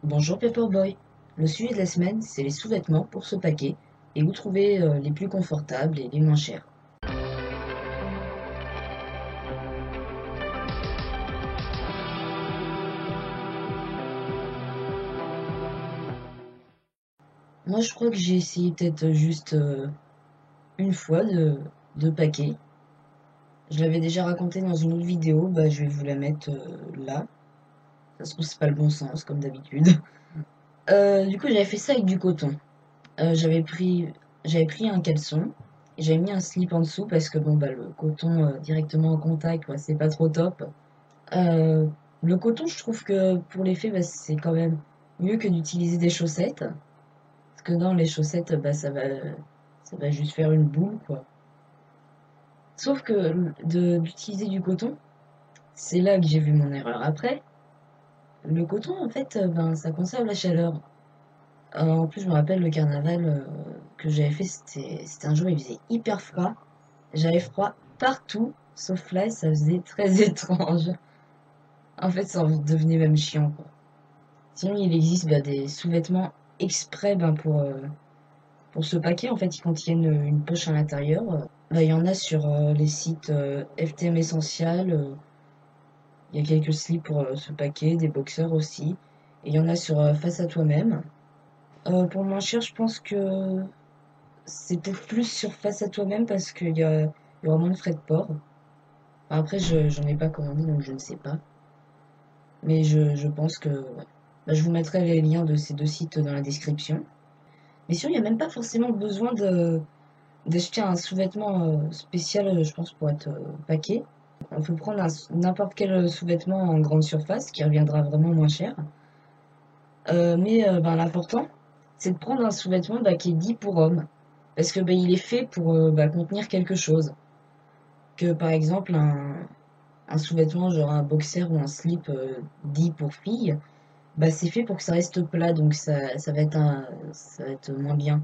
Bonjour Paperboy. Le sujet de la semaine, c'est les sous-vêtements pour se paquer et où trouver les plus confortables et les moins chers. Moi, je crois que j'ai essayé peut-être juste une fois de paquer. Je l'avais déjà raconté dans une autre vidéo, bah, je vais vous la mettre là. Ça se trouve, c'est pas le bon sens, comme d'habitude. Du coup, j'avais fait ça avec du coton. Euh, j'avais pris, j'avais pris un caleçon et j'avais mis un slip en dessous parce que bon, bah, le coton directement en contact, ouais, c'est pas trop top. Euh, le coton, je trouve que pour l'effet, bah, c'est quand même mieux que d'utiliser des chaussettes. Parce que dans les chaussettes, bah, ça va juste faire une boule, quoi. Sauf que d'utiliser du coton, c'est là que j'ai vu mon erreur. Après, le coton, en fait, ben, ça conserve la chaleur. En plus, je me rappelle le carnaval que j'avais fait, c'était un jour, il faisait hyper froid. J'avais froid partout, sauf là, ça faisait très étrange. En fait, ça en devenait même chiant, quoi. Sinon, il existe bah, des sous-vêtements exprès ben, pour ce paquet. En fait, ils contiennent une poche à l'intérieur. Bah, il y en a sur les sites FTM Essential. Il y a quelques slips pour ce paquet, des boxers aussi. Et il y en a sur Face à toi-même. Pour moins cher, je pense que c'est peut-être plus sur Face à toi-même parce qu'il y aura moins de frais de port. Enfin, après, j'en ai pas commandé, donc je ne sais pas. Mais je pense que... ouais. Bah, je vous mettrai les liens de ces deux sites dans la description. Mais sinon, il n'y a même pas forcément besoin d'acheter un sous-vêtement spécial, je pense, pour être paquet. On peut prendre n'importe quel sous-vêtement en grande surface qui reviendra vraiment moins cher. Mais ben, l'important, c'est de prendre un sous-vêtement bah, qui est dit pour homme. Parce que bah, il est fait pour bah, contenir quelque chose. Que par exemple, un sous-vêtement, genre un boxer ou un slip dit pour fille, bah, c'est fait pour que ça reste plat, donc ça va être moins bien.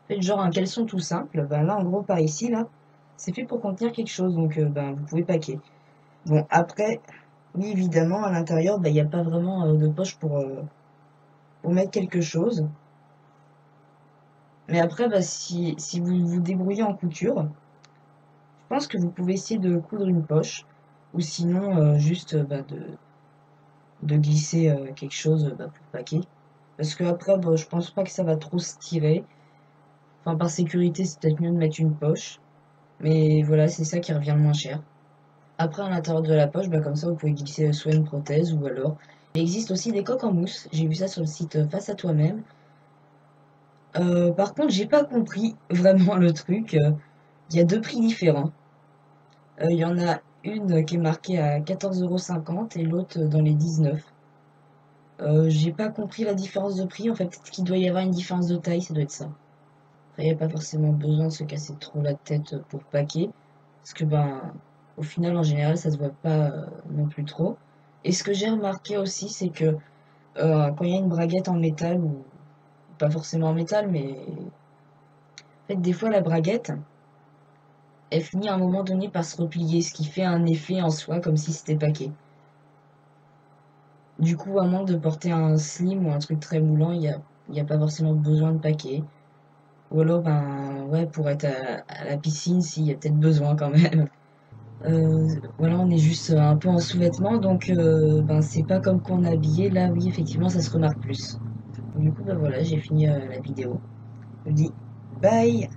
Faites genre un caleçon tout simple, bah là en gros par ici là, c'est fait pour contenir quelque chose, donc bah, vous pouvez paquer. Bon après, oui évidemment à l'intérieur, bah il n'y a pas vraiment de poche pour mettre quelque chose. Mais après, bah, si vous vous débrouillez en couture, je pense que vous pouvez essayer de coudre une poche, ou sinon juste bah, de glisser quelque chose bah, pour paquer. Parce que après, bah, je pense pas que ça va trop se tirer. Enfin, par sécurité, c'est peut-être mieux de mettre une poche. Mais voilà, c'est ça qui revient le moins cher. Après, à l'intérieur de la poche, bah, comme ça, vous pouvez glisser soit une prothèse ou alors. Il existe aussi des coques en mousse. J'ai vu ça sur le site Face à toi-même. Par contre, j'ai pas compris vraiment le truc. Il y a deux prix différents. Il y en a une qui est marquée à 14,50 € et l'autre dans les 19. J'ai pas compris la différence de prix. En fait, peut-être qu'il doit y avoir une différence de taille, ça doit être ça. Après, il n'y a pas forcément besoin de se casser trop la tête pour paquer. Parce que, ben, au final, en général, ça se voit pas non plus trop. Et ce que j'ai remarqué aussi, c'est que quand il y a une braguette en métal, ou pas forcément en métal, mais en fait, des fois, la braguette, elle finit à un moment donné par se replier, ce qui fait un effet en soi comme si c'était paquet. Du coup, à moins de porter un slim ou un truc très moulant, il y a pas forcément besoin de paquet. Ou alors, ben, ouais, pour être à la piscine, s'il y a peut-être besoin quand même. Voilà, on est juste un peu en sous-vêtements, donc ben, c'est pas comme qu'on est habillé. Là, oui, effectivement, ça se remarque plus. Du coup, ben voilà, j'ai fini la vidéo. Je vous dis bye!